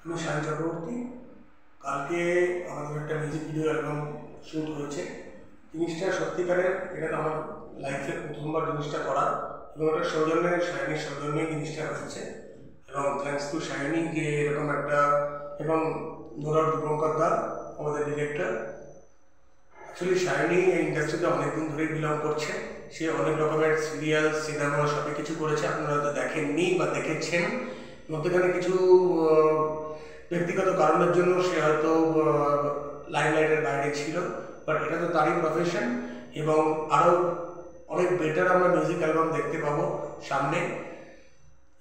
আমি শায়ন চক্রবর্তী। কালকে আমাদের একটা মিউজিক ভিডিও অ্যালবাম শুট হয়েছে। জিনিসটা সত্যিকারের, এটা তো আমার লাইফে প্রথমবার জিনিসটা করা, এবং এটা শায়নির সৌজন্যে জিনিসটা হয়েছে। এবং থ্যাঙ্কস টু শায়নি যে এরকম একটা, এবং নোরার দীপঙ্কর দা আমাদের ডিরেক্টর। অ্যাকচুয়ালি শায়নি এই ইন্ডাস্ট্রিতে অনেকদিন ধরেই বিলং করছে। সে অনেক রকমের সিরিয়াল, সিনেমা সবই কিছু করেছে, আপনারা হয়তো দেখেননি বা দেখেছেন। মধ্যখানে কিছু ব্যক্তিগত কারণের জন্য সে হয়তো লাইমলাইটের বাইরে ছিল, বাট এটা তো তারই প্রফেশন। এবং আরও অনেক বেটার আমরা মিউজিক অ্যালবাম দেখতে পাবো সামনে।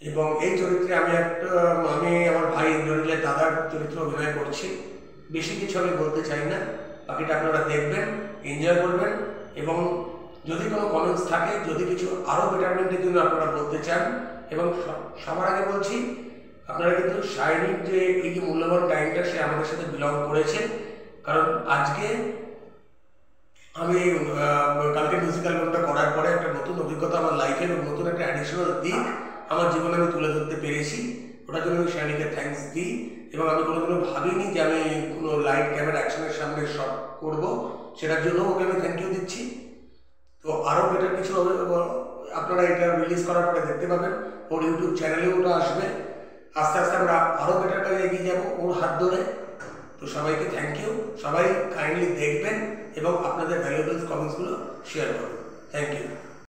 এবং এই চরিত্রে আমি আমার ভাই ইন্দ্রনীলের দাদার চরিত্রে অভিনয় করছি। বেশি কিছু আমি বলতে চাই না, বাকিটা আপনারা দেখবেন, এনজয় করবেন। এবং যদি কোনো কমেন্টস থাকে, যদি কিছু আরও বেটারমেন্টের জন্য আপনারা বলতে চান, এবং সবার আগে বলছি, আপনারা কিন্তু শায়নির যে এই যে মূল্যবান টাইমটা সে আমাদের সাথে বিলং করেছে। কারণ আজকে আমি কালকে মিউজিক অ্যালবামটা করার পরে একটা নতুন অভিজ্ঞতা আমার লাইফের, নতুন একটা অ্যাডিশনাল দিক আমার জীবনে আমি তুলে ধরতে পেরেছি। ওটার জন্য আমি শায়নিকে থ্যাঙ্কস দিই। এবং আমি কোনোদিনও ভাবিনি যে আমি কোনো লাইট ক্যামেরা অ্যাকশনের সামনে শট করবো, সেটার জন্য ওকে আমি থ্যাংক ইউ দিচ্ছি। তো আরও বেটার কিছু হবে, আপনারা এটা রিলিজ করার পরে দেখতে পাবেন। ওর ইউটিউব চ্যানেলেও ওটা আসবে। আস্তে আস্তে আমরা আরও বেটার কাজে এগিয়ে যাবো ওর হাত ধরে। তো সবাইকে থ্যাংক ইউ। সবাই কাইন্ডলি দেখবেন এবং আপনাদের ভ্যালুয়েবল কমেন্টসগুলো শেয়ার করবেন। Thank you.